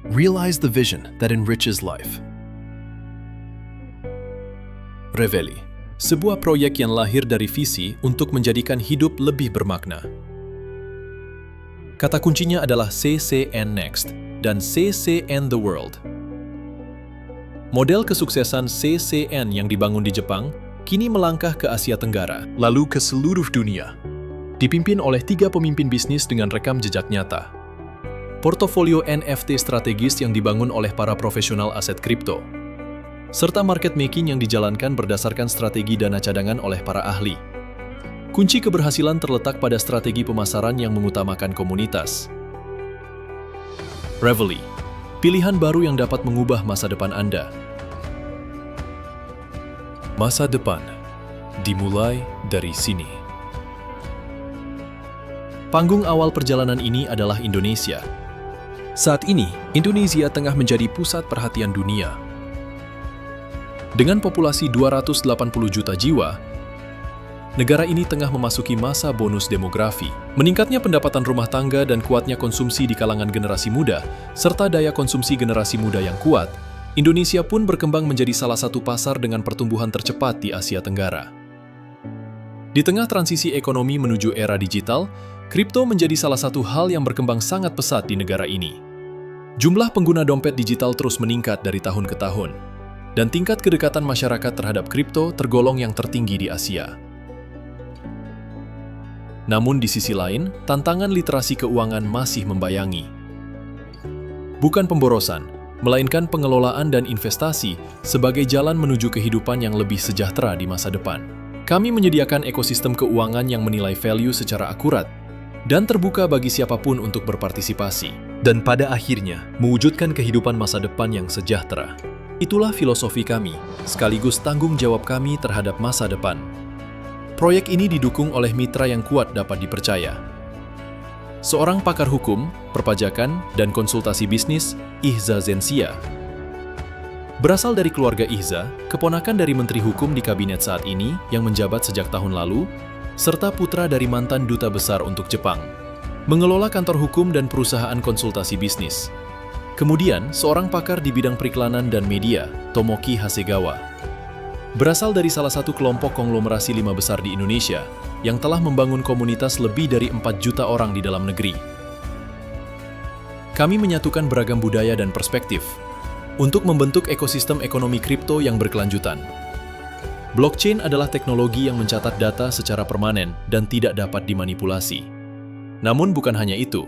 Realize the vision that enriches life. Reveille, sebuah proyek yang lahir dari visi untuk menjadikan hidup lebih bermakna. Kata kuncinya adalah CCN Next dan CCN The World. Model kesuksesan CCN yang dibangun di Jepang kini melangkah ke Asia Tenggara, lalu ke seluruh dunia. Dipimpin oleh 3 pemimpin bisnis dengan rekam jejak nyata. Portofolio NFT strategis yang dibangun oleh para profesional aset kripto, serta market making yang dijalankan berdasarkan strategi dana cadangan oleh para ahli. Kunci keberhasilan terletak pada strategi pemasaran yang mengutamakan komunitas. Reveille, pilihan baru yang dapat mengubah masa depan Anda. Masa depan dimulai dari sini. Panggung awal perjalanan ini adalah Indonesia. Saat ini, Indonesia tengah menjadi pusat perhatian dunia. Dengan populasi 280 juta jiwa, negara ini tengah memasuki masa bonus demografi. Meningkatnya pendapatan rumah tangga dan kuatnya konsumsi di kalangan generasi muda, serta daya konsumsi generasi muda yang kuat, Indonesia pun berkembang menjadi salah satu pasar dengan pertumbuhan tercepat di Asia Tenggara. Di tengah transisi ekonomi menuju era digital, kripto menjadi salah satu hal yang berkembang sangat pesat di negara ini. Jumlah pengguna dompet digital terus meningkat dari tahun ke tahun, dan tingkat kedekatan masyarakat terhadap kripto tergolong yang tertinggi di Asia. Namun di sisi lain, tantangan literasi keuangan masih membayangi. Bukan pemborosan, melainkan pengelolaan dan investasi sebagai jalan menuju kehidupan yang lebih sejahtera di masa depan. Kami menyediakan ekosistem keuangan yang menilai value secara akurat dan terbuka bagi siapapun untuk berpartisipasi. Dan pada akhirnya, mewujudkan kehidupan masa depan yang sejahtera. Itulah filosofi kami, sekaligus tanggung jawab kami terhadap masa depan. Proyek ini didukung oleh mitra yang kuat dapat dipercaya. Seorang pakar hukum, perpajakan, dan konsultasi bisnis, Ihza Zensia. Berasal dari keluarga Ihza, keponakan dari Menteri Hukum di kabinet saat ini yang menjabat sejak tahun lalu, serta putra dari mantan duta besar untuk Jepang. Mengelola kantor hukum dan perusahaan konsultasi bisnis. Kemudian, seorang pakar di bidang periklanan dan media, Tomoki Hasegawa. Berasal dari salah satu kelompok konglomerasi 5 besar di Indonesia, yang telah membangun komunitas lebih dari 4 juta orang di dalam negeri. Kami menyatukan beragam budaya dan perspektif, untuk membentuk ekosistem ekonomi kripto yang berkelanjutan. Blockchain adalah teknologi yang mencatat data secara permanen dan tidak dapat dimanipulasi. Namun bukan hanya itu,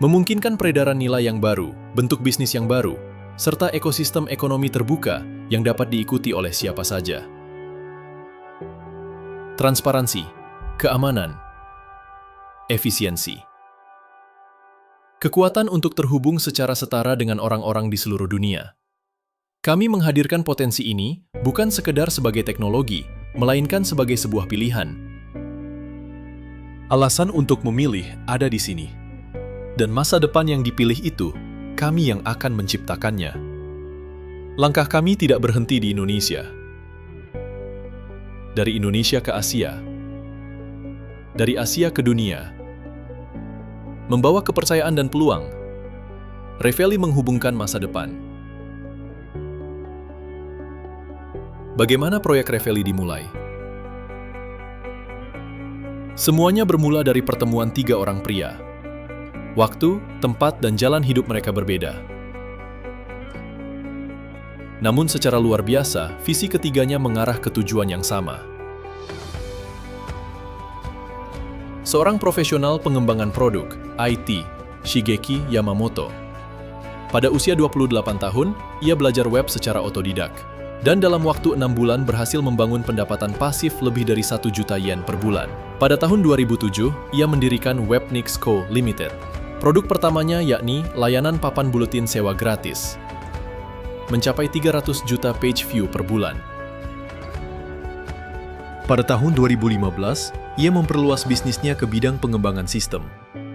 memungkinkan peredaran nilai yang baru, bentuk bisnis yang baru, serta ekosistem ekonomi terbuka yang dapat diikuti oleh siapa saja. Transparansi, keamanan, efisiensi. Kekuatan untuk terhubung secara setara dengan orang-orang di seluruh dunia. Kami menghadirkan potensi ini bukan sekedar sebagai teknologi, melainkan sebagai sebuah pilihan. Alasan untuk memilih ada di sini. Dan masa depan yang dipilih itu, kami yang akan menciptakannya. Langkah kami tidak berhenti di Indonesia. Dari Indonesia ke Asia. Dari Asia ke dunia. Membawa kepercayaan dan peluang. Reveille menghubungkan masa depan. Bagaimana proyek Reveille dimulai? Semuanya bermula dari pertemuan 3 orang pria. Waktu, tempat, dan jalan hidup mereka berbeda. Namun secara luar biasa, visi ketiganya mengarah ke tujuan yang sama. Seorang profesional pengembangan produk, IT, Shigeki Yamamoto. Pada usia 28 tahun, ia belajar web secara otodidak. Dan dalam waktu 6 bulan berhasil membangun pendapatan pasif lebih dari 1 juta yen per bulan. Pada tahun 2007, ia mendirikan Webnix Co. Limited. Produk pertamanya yakni layanan papan buletin sewa gratis. Mencapai 300 juta page view per bulan. Pada tahun 2015, ia memperluas bisnisnya ke bidang pengembangan sistem.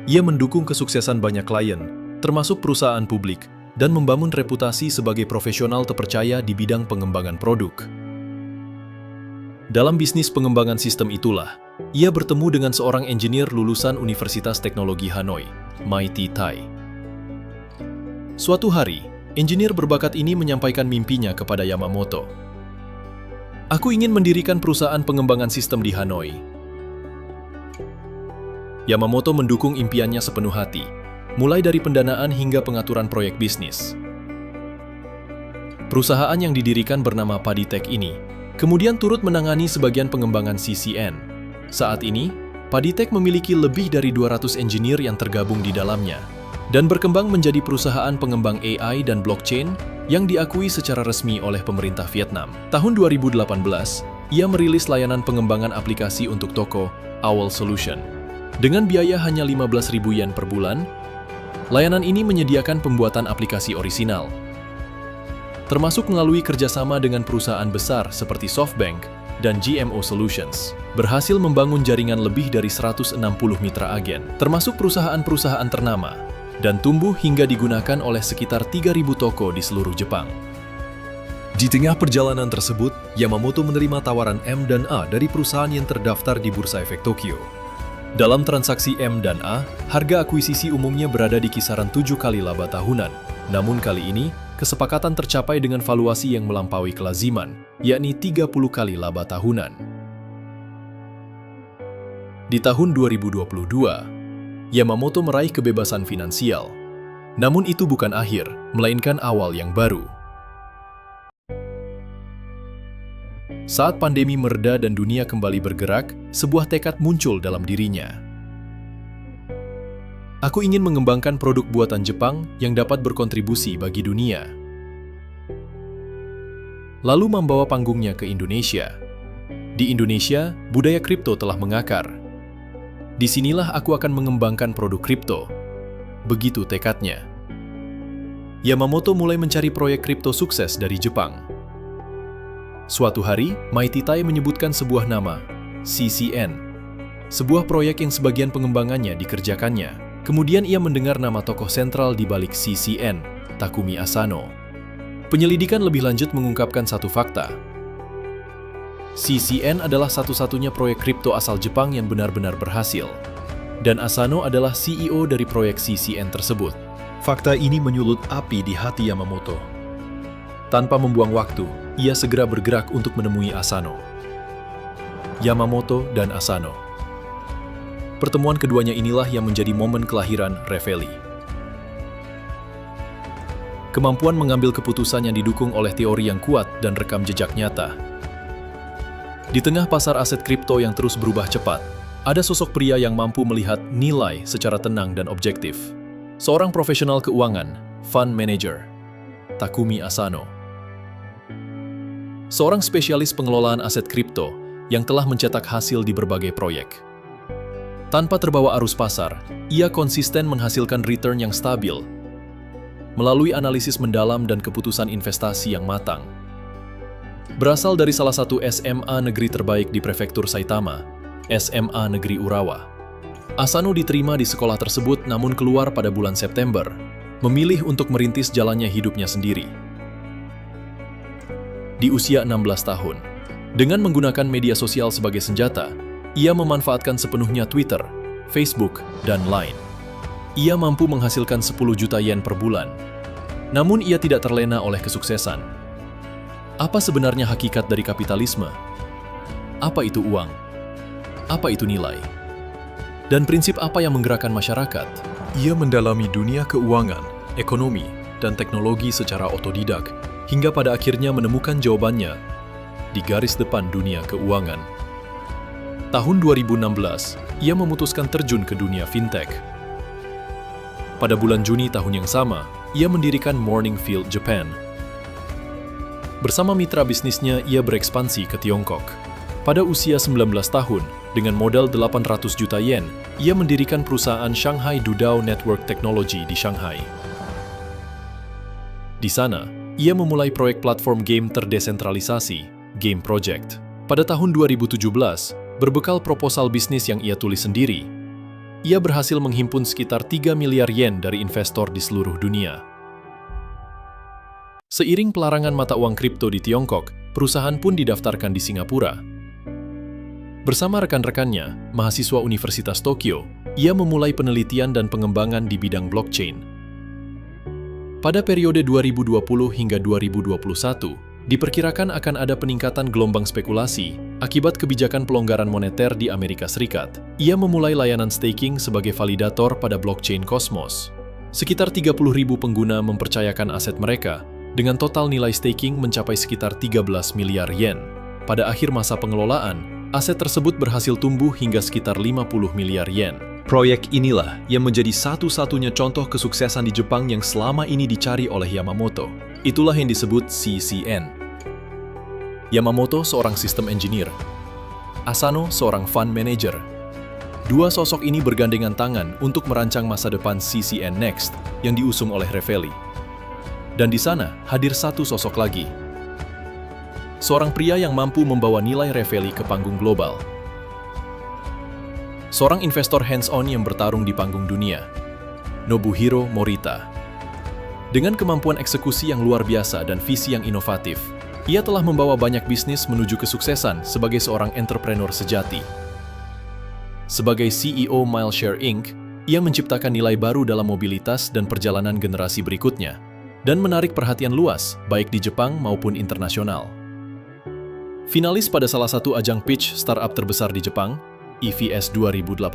Ia mendukung kesuksesan banyak klien, termasuk perusahaan publik, dan membangun reputasi sebagai profesional terpercaya di bidang pengembangan produk. Dalam bisnis pengembangan sistem itulah, ia bertemu dengan seorang engineer lulusan Universitas Teknologi Hanoi, Mai T. Tai. Suatu hari, engineer berbakat ini menyampaikan mimpinya kepada Yamamoto. "Aku ingin mendirikan perusahaan pengembangan sistem di Hanoi." Yamamoto mendukung impiannya sepenuh hati, mulai dari pendanaan hingga pengaturan proyek bisnis. Perusahaan yang didirikan bernama Paditech ini kemudian turut menangani sebagian pengembangan CCN. Saat ini, Paditech memiliki lebih dari 200 engineer yang tergabung di dalamnya dan berkembang menjadi perusahaan pengembang AI dan blockchain yang diakui secara resmi oleh pemerintah Vietnam. Tahun 2018, ia merilis layanan pengembangan aplikasi untuk toko Owl Solution. Dengan biaya hanya 15.000 yen per bulan, layanan ini menyediakan pembuatan aplikasi orisinal, termasuk melalui kerjasama dengan perusahaan besar seperti SoftBank dan GMO Solutions, berhasil membangun jaringan lebih dari 160 mitra agen, termasuk perusahaan-perusahaan ternama, dan tumbuh hingga digunakan oleh sekitar 3.000 toko di seluruh Jepang. Di tengah perjalanan tersebut, Yamamoto menerima tawaran M&A dari perusahaan yang terdaftar di Bursa Efek Tokyo. Dalam transaksi M&A, harga akuisisi umumnya berada di kisaran 7 kali laba tahunan. Namun kali ini, kesepakatan tercapai dengan valuasi yang melampaui kelaziman, yakni 30 kali laba tahunan. Di tahun 2022, Yamamoto meraih kebebasan finansial. Namun itu bukan akhir, melainkan awal yang baru. Saat pandemi mereda dan dunia kembali bergerak, sebuah tekad muncul dalam dirinya. "Aku ingin mengembangkan produk buatan Jepang yang dapat berkontribusi bagi dunia." Lalu membawa panggungnya ke Indonesia. Di Indonesia, budaya kripto telah mengakar. "Disinilah aku akan mengembangkan produk kripto." Begitu tekadnya. Yamamoto mulai mencari proyek kripto sukses dari Jepang. Suatu hari, Mighty Tai menyebutkan sebuah nama, CCN, sebuah proyek yang sebagian pengembangannya dikerjakannya. Kemudian ia mendengar nama tokoh sentral di balik CCN, Takumi Asano. Penyelidikan lebih lanjut mengungkapkan satu fakta. CCN adalah satu-satunya proyek kripto asal Jepang yang benar-benar berhasil. Dan Asano adalah CEO dari proyek CCN tersebut. Fakta ini menyulut api di hati Yamamoto. Tanpa membuang waktu, ia segera bergerak untuk menemui Asano. Yamamoto dan Asano. Pertemuan keduanya inilah yang menjadi momen kelahiran Reveille. Kemampuan mengambil keputusan yang didukung oleh teori yang kuat dan rekam jejak nyata. Di tengah pasar aset kripto yang terus berubah cepat, ada sosok pria yang mampu melihat nilai secara tenang dan objektif. Seorang profesional keuangan, fund manager, Takumi Asano. Seorang spesialis pengelolaan aset kripto yang telah mencetak hasil di berbagai proyek. Tanpa terbawa arus pasar, ia konsisten menghasilkan return yang stabil melalui analisis mendalam dan keputusan investasi yang matang. Berasal dari salah satu SMA negeri terbaik di prefektur Saitama, SMA Negeri Urawa. Asano diterima di sekolah tersebut namun keluar pada bulan September, memilih untuk merintis jalannya hidupnya sendiri. Di usia 16 tahun, dengan menggunakan media sosial sebagai senjata, ia memanfaatkan sepenuhnya Twitter, Facebook, dan Line. Ia mampu menghasilkan 10 juta yen per bulan. Namun ia tidak terlena oleh kesuksesan. Apa sebenarnya hakikat dari kapitalisme? Apa itu uang? Apa itu nilai? Dan prinsip apa yang menggerakkan masyarakat? Ia mendalami dunia keuangan, ekonomi, dan teknologi secara otodidak, hingga pada akhirnya menemukan jawabannya di garis depan dunia keuangan. Tahun 2016, ia memutuskan terjun ke dunia fintech. Pada bulan Juni tahun yang sama, ia mendirikan Morningfield Japan. Bersama mitra bisnisnya, ia berekspansi ke Tiongkok. Pada usia 19 tahun, dengan modal 800 juta yen, ia mendirikan perusahaan Shanghai Dudao Network Technology di Shanghai. Di sana, ia memulai proyek platform game terdesentralisasi, Game Project. Pada tahun 2017, berbekal proposal bisnis yang ia tulis sendiri, ia berhasil menghimpun sekitar 3 miliar yen dari investor di seluruh dunia. Seiring pelarangan mata uang kripto di Tiongkok, perusahaan pun didaftarkan di Singapura. Bersama rekan-rekannya, mahasiswa Universitas Tokyo, ia memulai penelitian dan pengembangan di bidang blockchain. Pada periode 2020 hingga 2021, diperkirakan akan ada peningkatan gelombang spekulasi akibat kebijakan pelonggaran moneter di Amerika Serikat. Ia memulai layanan staking sebagai validator pada blockchain Cosmos. Sekitar 30.000 pengguna mempercayakan aset mereka, dengan total nilai staking mencapai sekitar 13 miliar yen. Pada akhir masa pengelolaan, aset tersebut berhasil tumbuh hingga sekitar 50 miliar yen. Proyek inilah yang menjadi satu-satunya contoh kesuksesan di Jepang yang selama ini dicari oleh Yamamoto. Itulah yang disebut CCN. Yamamoto seorang sistem engineer, Asano seorang fund manager. Dua sosok ini bergandengan tangan untuk merancang masa depan CCN Next yang diusung oleh Reveille. Dan di sana hadir satu sosok lagi. Seorang pria yang mampu membawa nilai Reveille ke panggung global. Seorang investor hands-on yang bertarung di panggung dunia, Nobuhiro Morita. Dengan kemampuan eksekusi yang luar biasa dan visi yang inovatif, ia telah membawa banyak bisnis menuju kesuksesan sebagai seorang entrepreneur sejati. Sebagai CEO Mileshare Inc., ia menciptakan nilai baru dalam mobilitas dan perjalanan generasi berikutnya, dan menarik perhatian luas baik di Jepang maupun internasional. Finalis pada salah satu ajang pitch startup terbesar di Jepang, EVS 2018.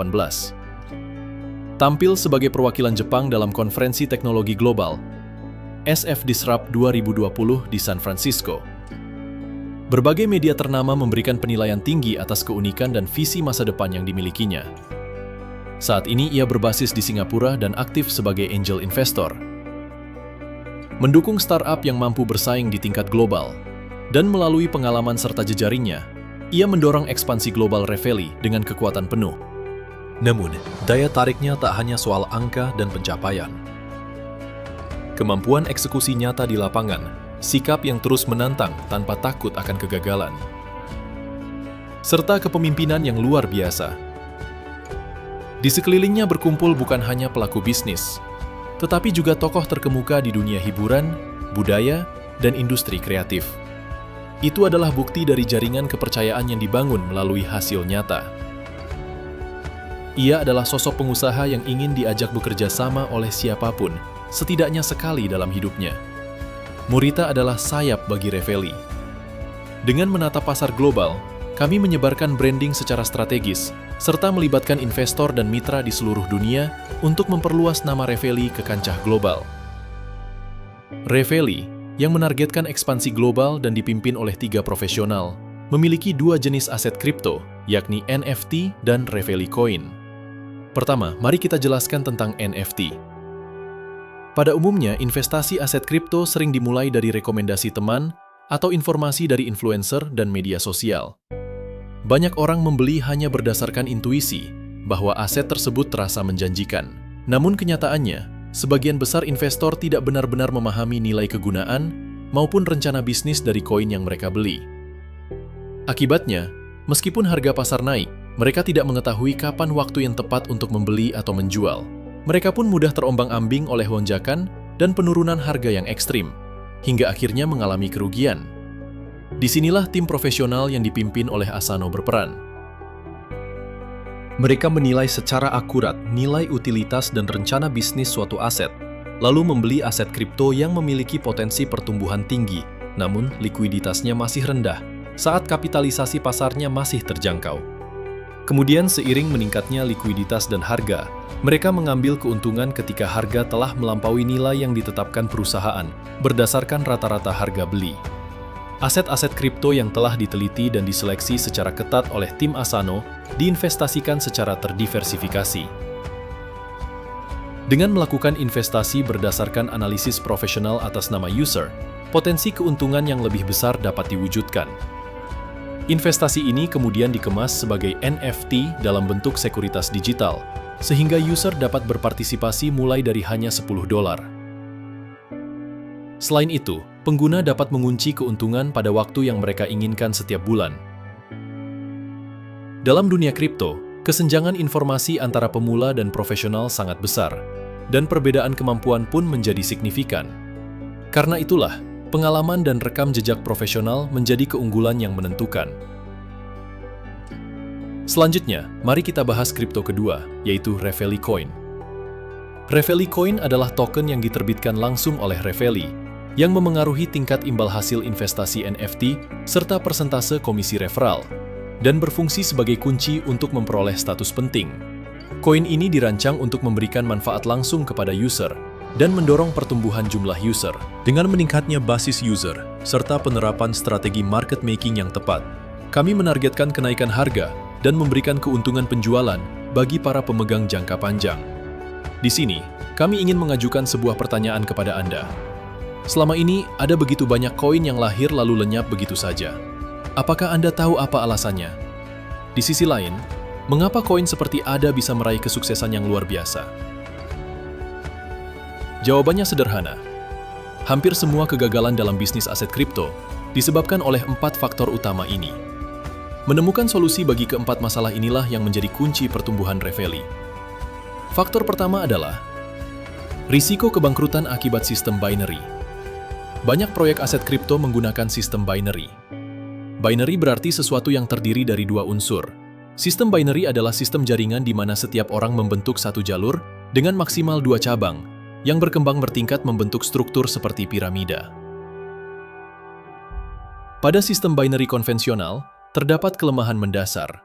Tampil sebagai perwakilan Jepang dalam konferensi teknologi global, SF Disrupt 2020 di San Francisco. Berbagai media ternama memberikan penilaian tinggi atas keunikan dan visi masa depan yang dimilikinya. Saat ini ia berbasis di Singapura dan aktif sebagai angel investor. Mendukung startup yang mampu bersaing di tingkat global, dan melalui pengalaman serta jejaringnya, ia mendorong ekspansi global Reveille dengan kekuatan penuh. Namun, daya tariknya tak hanya soal angka dan pencapaian. Kemampuan eksekusi nyata di lapangan, sikap yang terus menantang tanpa takut akan kegagalan, serta kepemimpinan yang luar biasa. Di sekelilingnya berkumpul bukan hanya pelaku bisnis, tetapi juga tokoh terkemuka di dunia hiburan, budaya, dan industri kreatif. Itu adalah bukti dari jaringan kepercayaan yang dibangun melalui hasil nyata. Ia adalah sosok pengusaha yang ingin diajak bekerja sama oleh siapapun, setidaknya sekali dalam hidupnya. Morita adalah sayap bagi Reveille. Dengan menata pasar global, kami menyebarkan branding secara strategis, serta melibatkan investor dan mitra di seluruh dunia untuk memperluas nama Reveille ke kancah global. Reveille, yang menargetkan ekspansi global dan dipimpin oleh 3 profesional, memiliki 2 jenis aset kripto, yakni NFT dan Reveille Coin. Pertama, mari kita jelaskan tentang NFT. Pada umumnya, investasi aset kripto sering dimulai dari rekomendasi teman atau informasi dari influencer dan media sosial. Banyak orang membeli hanya berdasarkan intuisi bahwa aset tersebut terasa menjanjikan. Namun kenyataannya, sebagian besar investor tidak benar-benar memahami nilai kegunaan maupun rencana bisnis dari koin yang mereka beli. Akibatnya, meskipun harga pasar naik, mereka tidak mengetahui kapan waktu yang tepat untuk membeli atau menjual. Mereka pun mudah terombang-ambing oleh lonjakan dan penurunan harga yang ekstrim, hingga akhirnya mengalami kerugian. Disinilah tim profesional yang dipimpin oleh Asano berperan. Mereka menilai secara akurat nilai utilitas dan rencana bisnis suatu aset, lalu membeli aset kripto yang memiliki potensi pertumbuhan tinggi, namun likuiditasnya masih rendah saat kapitalisasi pasarnya masih terjangkau. Kemudian seiring meningkatnya likuiditas dan harga, mereka mengambil keuntungan ketika harga telah melampaui nilai yang ditetapkan perusahaan berdasarkan rata-rata harga beli. Aset-aset kripto yang telah diteliti dan diseleksi secara ketat oleh tim Asano diinvestasikan secara terdiversifikasi. Dengan melakukan investasi berdasarkan analisis profesional atas nama user, potensi keuntungan yang lebih besar dapat diwujudkan. Investasi ini kemudian dikemas sebagai NFT dalam bentuk sekuritas digital, sehingga user dapat berpartisipasi mulai dari hanya $10. Selain itu, pengguna dapat mengunci keuntungan pada waktu yang mereka inginkan setiap bulan. Dalam dunia kripto, kesenjangan informasi antara pemula dan profesional sangat besar, dan perbedaan kemampuan pun menjadi signifikan. Karena itulah, pengalaman dan rekam jejak profesional menjadi keunggulan yang menentukan. Selanjutnya, mari kita bahas kripto kedua, yaitu Reveille Coin. Reveille Coin adalah token yang diterbitkan langsung oleh Reveille, yang memengaruhi tingkat imbal hasil investasi NFT serta persentase komisi referral, dan berfungsi sebagai kunci untuk memperoleh status penting. Koin ini dirancang untuk memberikan manfaat langsung kepada user dan mendorong pertumbuhan jumlah user. Dengan meningkatnya basis user serta penerapan strategi market making yang tepat, kami menargetkan kenaikan harga dan memberikan keuntungan penjualan bagi para pemegang jangka panjang. Di sini, kami ingin mengajukan sebuah pertanyaan kepada Anda. Selama ini, ada begitu banyak koin yang lahir lalu lenyap begitu saja. Apakah Anda tahu apa alasannya? Di sisi lain, mengapa koin seperti ADA bisa meraih kesuksesan yang luar biasa? Jawabannya sederhana. Hampir semua kegagalan dalam bisnis aset kripto disebabkan oleh 4 faktor utama ini. Menemukan solusi bagi keempat masalah inilah yang menjadi kunci pertumbuhan Reveille. Faktor pertama adalah risiko kebangkrutan akibat sistem binary. Banyak proyek aset kripto menggunakan sistem binary. Binary berarti sesuatu yang terdiri dari 2 unsur. Sistem binary adalah sistem jaringan di mana setiap orang membentuk satu jalur dengan maksimal 2 cabang, yang berkembang bertingkat membentuk struktur seperti piramida. Pada sistem binary konvensional, terdapat kelemahan mendasar.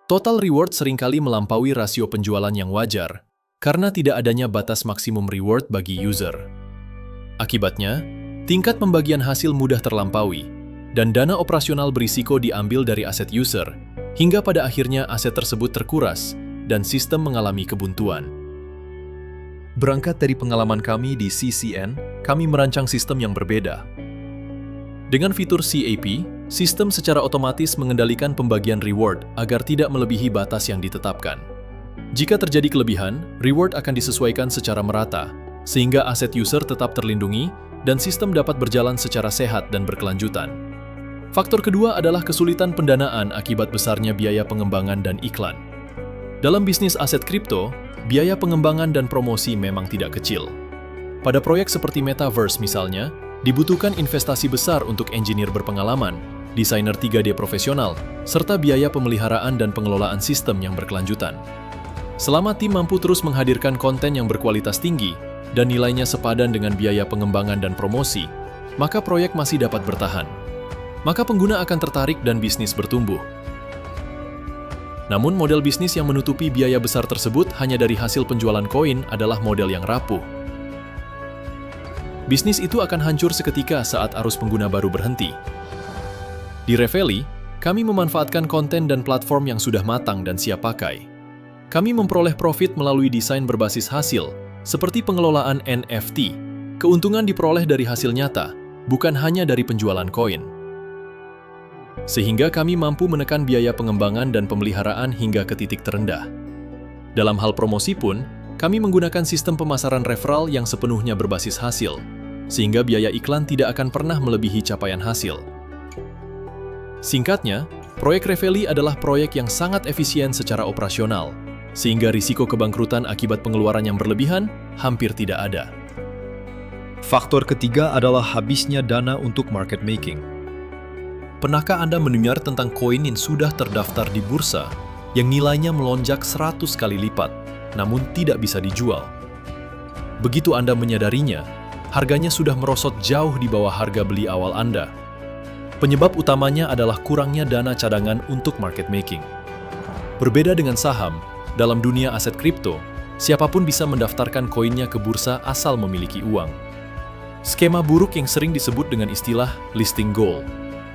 Total reward seringkali melampaui rasio penjualan yang wajar, karena tidak adanya batas maksimum reward bagi user. Akibatnya, tingkat pembagian hasil mudah terlampaui, dan dana operasional berisiko diambil dari aset user, hingga pada akhirnya aset tersebut terkuras, dan sistem mengalami kebuntuan. Berangkat dari pengalaman kami di CCN, kami merancang sistem yang berbeda. Dengan fitur CAP, sistem secara otomatis mengendalikan pembagian reward agar tidak melebihi batas yang ditetapkan. Jika terjadi kelebihan, reward akan disesuaikan secara merata, sehingga aset user tetap terlindungi dan sistem dapat berjalan secara sehat dan berkelanjutan. Faktor kedua adalah kesulitan pendanaan akibat besarnya biaya pengembangan dan iklan. Dalam bisnis aset kripto, biaya pengembangan dan promosi memang tidak kecil. Pada proyek seperti Metaverse misalnya, dibutuhkan investasi besar untuk engineer berpengalaman, desainer 3D profesional, serta biaya pemeliharaan dan pengelolaan sistem yang berkelanjutan. Selama tim mampu terus menghadirkan konten yang berkualitas tinggi dan nilainya sepadan dengan biaya pengembangan dan promosi, maka proyek masih dapat bertahan. Maka pengguna akan tertarik dan bisnis bertumbuh. Namun model bisnis yang menutupi biaya besar tersebut hanya dari hasil penjualan koin adalah model yang rapuh. Bisnis itu akan hancur seketika saat arus pengguna baru berhenti. Di Reveille, kami memanfaatkan konten dan platform yang sudah matang dan siap pakai. Kami memperoleh profit melalui desain berbasis hasil, seperti pengelolaan NFT. Keuntungan diperoleh dari hasil nyata, bukan hanya dari penjualan koin. Sehingga kami mampu menekan biaya pengembangan dan pemeliharaan hingga ke titik terendah. Dalam hal promosi pun, kami menggunakan sistem pemasaran referral yang sepenuhnya berbasis hasil, sehingga biaya iklan tidak akan pernah melebihi capaian hasil. Singkatnya, proyek Reveille adalah proyek yang sangat efisien secara operasional, sehingga risiko kebangkrutan akibat pengeluaran yang berlebihan hampir tidak ada. Faktor ketiga adalah habisnya dana untuk market making. Pernahkah Anda mendengar tentang koin yang sudah terdaftar di bursa, yang nilainya melonjak 100 kali lipat, namun tidak bisa dijual? Begitu Anda menyadarinya, harganya sudah merosot jauh di bawah harga beli awal Anda. Penyebab utamanya adalah kurangnya dana cadangan untuk market making. Berbeda dengan saham, dalam dunia aset kripto, siapapun bisa mendaftarkan koinnya ke bursa asal memiliki uang. Skema buruk yang sering disebut dengan istilah listing goal.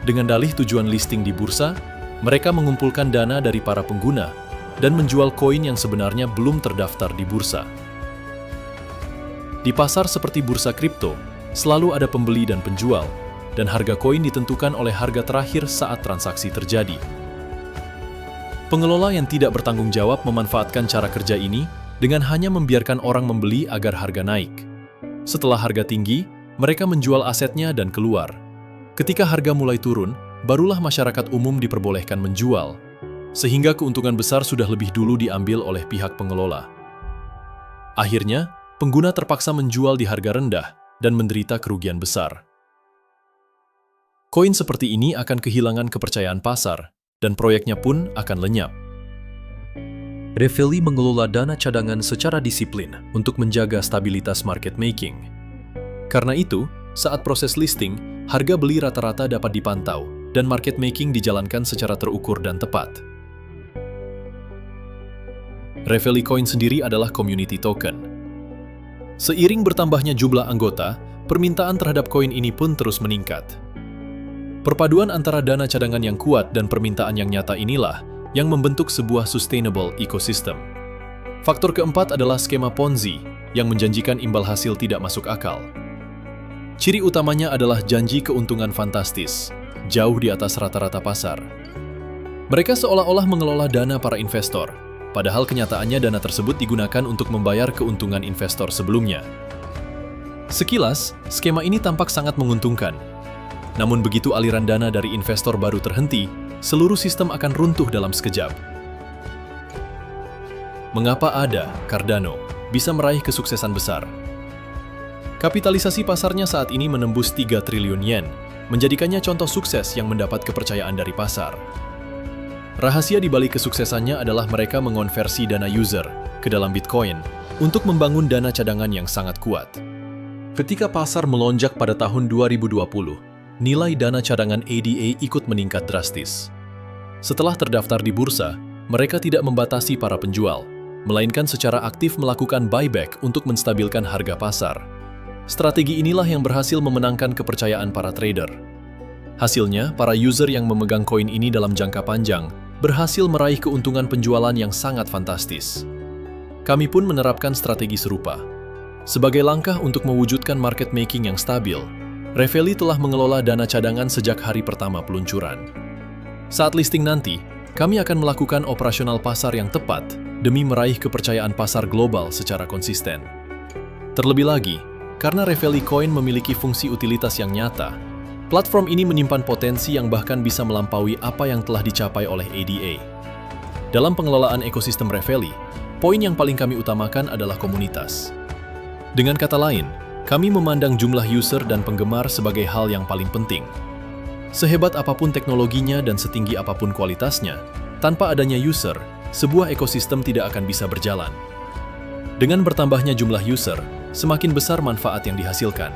Dengan dalih tujuan listing di bursa, mereka mengumpulkan dana dari para pengguna dan menjual koin yang sebenarnya belum terdaftar di bursa. Di pasar seperti bursa kripto, selalu ada pembeli dan penjual, dan harga koin ditentukan oleh harga terakhir saat transaksi terjadi. Pengelola yang tidak bertanggung jawab memanfaatkan cara kerja ini dengan hanya membiarkan orang membeli agar harga naik. Setelah harga tinggi, mereka menjual asetnya dan keluar. Ketika harga mulai turun, barulah masyarakat umum diperbolehkan menjual, sehingga keuntungan besar sudah lebih dulu diambil oleh pihak pengelola. Akhirnya, pengguna terpaksa menjual di harga rendah dan menderita kerugian besar. Koin seperti ini akan kehilangan kepercayaan pasar, dan proyeknya pun akan lenyap. Reveille mengelola dana cadangan secara disiplin untuk menjaga stabilitas market making. Karena itu, saat proses listing, harga beli rata-rata dapat dipantau dan market making dijalankan secara terukur dan tepat. Reveille Coin sendiri adalah community token. Seiring bertambahnya jumlah anggota, permintaan terhadap koin ini pun terus meningkat. Perpaduan antara dana cadangan yang kuat dan permintaan yang nyata inilah yang membentuk sebuah sustainable ecosystem. Faktor keempat adalah skema Ponzi yang menjanjikan imbal hasil tidak masuk akal. Ciri utamanya adalah janji keuntungan fantastis, jauh di atas rata-rata pasar. Mereka seolah-olah mengelola dana para investor, padahal kenyataannya dana tersebut digunakan untuk membayar keuntungan investor sebelumnya. Sekilas, skema ini tampak sangat menguntungkan. Namun begitu aliran dana dari investor baru terhenti, seluruh sistem akan runtuh dalam sekejap. Mengapa ADA, Cardano, bisa meraih kesuksesan besar? Kapitalisasi pasarnya saat ini menembus 3 triliun yen, menjadikannya contoh sukses yang mendapat kepercayaan dari pasar. Rahasia di balik kesuksesannya adalah mereka mengonversi dana user ke dalam Bitcoin untuk membangun dana cadangan yang sangat kuat. Ketika pasar melonjak pada tahun 2020, nilai dana cadangan ADA ikut meningkat drastis. Setelah terdaftar di bursa, mereka tidak membatasi para penjual, melainkan secara aktif melakukan buyback untuk menstabilkan harga pasar. Strategi inilah yang berhasil memenangkan kepercayaan para trader. Hasilnya, para user yang memegang koin ini dalam jangka panjang berhasil meraih keuntungan penjualan yang sangat fantastis. Kami pun menerapkan strategi serupa. Sebagai langkah untuk mewujudkan market making yang stabil, Reveille telah mengelola dana cadangan sejak hari pertama peluncuran. Saat listing nanti, kami akan melakukan operasional pasar yang tepat demi meraih kepercayaan pasar global secara konsisten. Terlebih lagi, karena Reveille Coin memiliki fungsi utilitas yang nyata, platform ini menyimpan potensi yang bahkan bisa melampaui apa yang telah dicapai oleh ADA. Dalam pengelolaan ekosistem Reveille, poin yang paling kami utamakan adalah komunitas. Dengan kata lain, kami memandang jumlah user dan penggemar sebagai hal yang paling penting. Sehebat apapun teknologinya dan setinggi apapun kualitasnya, tanpa adanya user, sebuah ekosistem tidak akan bisa berjalan. Dengan bertambahnya jumlah user, semakin besar manfaat yang dihasilkan.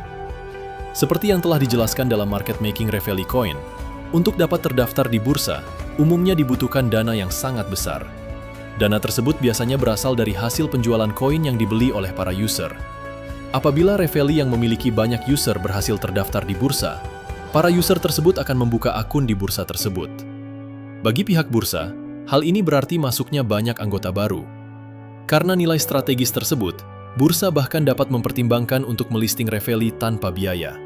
Seperti yang telah dijelaskan dalam market making Reveille Coin, untuk dapat terdaftar di bursa, umumnya dibutuhkan dana yang sangat besar. Dana tersebut biasanya berasal dari hasil penjualan koin yang dibeli oleh para user. Apabila Reveille yang memiliki banyak user berhasil terdaftar di bursa, para user tersebut akan membuka akun di bursa tersebut. Bagi pihak bursa, hal ini berarti masuknya banyak anggota baru. Karena nilai strategis tersebut, bursa bahkan dapat mempertimbangkan untuk melisting Reveille tanpa biaya.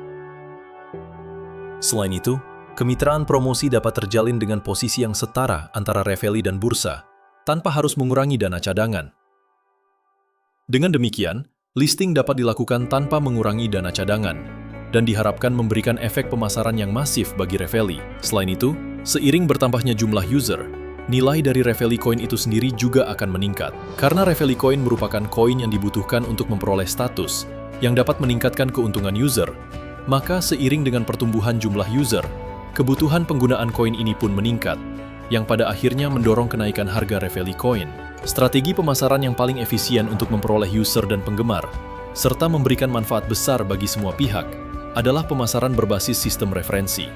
Selain itu, kemitraan promosi dapat terjalin dengan posisi yang setara antara Reveille dan bursa, tanpa harus mengurangi dana cadangan. Dengan demikian, listing dapat dilakukan tanpa mengurangi dana cadangan, dan diharapkan memberikan efek pemasaran yang masif bagi Reveille. Selain itu, seiring bertambahnya jumlah user, nilai dari Reveille Coin itu sendiri juga akan meningkat. Karena Reveille Coin merupakan koin yang dibutuhkan untuk memperoleh status, yang dapat meningkatkan keuntungan user, maka seiring dengan pertumbuhan jumlah user, kebutuhan penggunaan koin ini pun meningkat, yang pada akhirnya mendorong kenaikan harga Reveille Coin. Strategi pemasaran yang paling efisien untuk memperoleh user dan penggemar, serta memberikan manfaat besar bagi semua pihak, adalah pemasaran berbasis sistem referensi.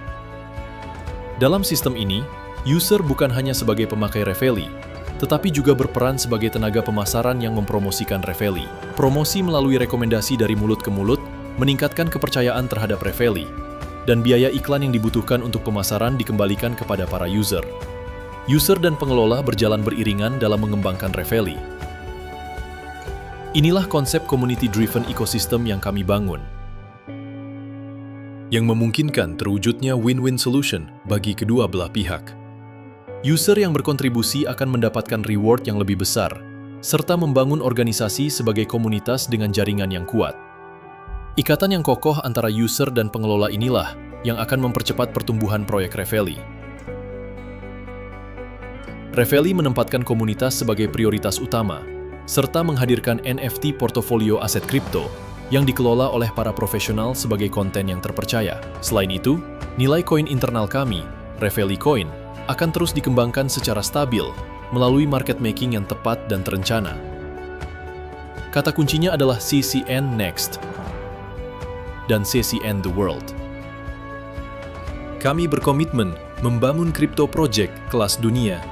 Dalam sistem ini, user bukan hanya sebagai pemakai Reveille, tetapi juga berperan sebagai tenaga pemasaran yang mempromosikan Reveille. Promosi melalui rekomendasi dari mulut ke mulut meningkatkan kepercayaan terhadap Reveille, dan biaya iklan yang dibutuhkan untuk pemasaran dikembalikan kepada para user. User dan pengelola berjalan beriringan dalam mengembangkan Reveille. Inilah konsep community-driven ecosystem yang kami bangun, yang memungkinkan terwujudnya win-win solution bagi kedua belah pihak. User yang berkontribusi akan mendapatkan reward yang lebih besar, serta membangun organisasi sebagai komunitas dengan jaringan yang kuat. Ikatan yang kokoh antara user dan pengelola inilah yang akan mempercepat pertumbuhan proyek Reveille. Reveille menempatkan komunitas sebagai prioritas utama, serta menghadirkan NFT portofolio aset kripto yang dikelola oleh para profesional sebagai konten yang terpercaya. Selain itu, nilai koin internal kami, Reveille Coin, akan terus dikembangkan secara stabil melalui market making yang tepat dan terencana. Kata kuncinya adalah CCN Next dan CCN The World. Kami berkomitmen membangun crypto project kelas dunia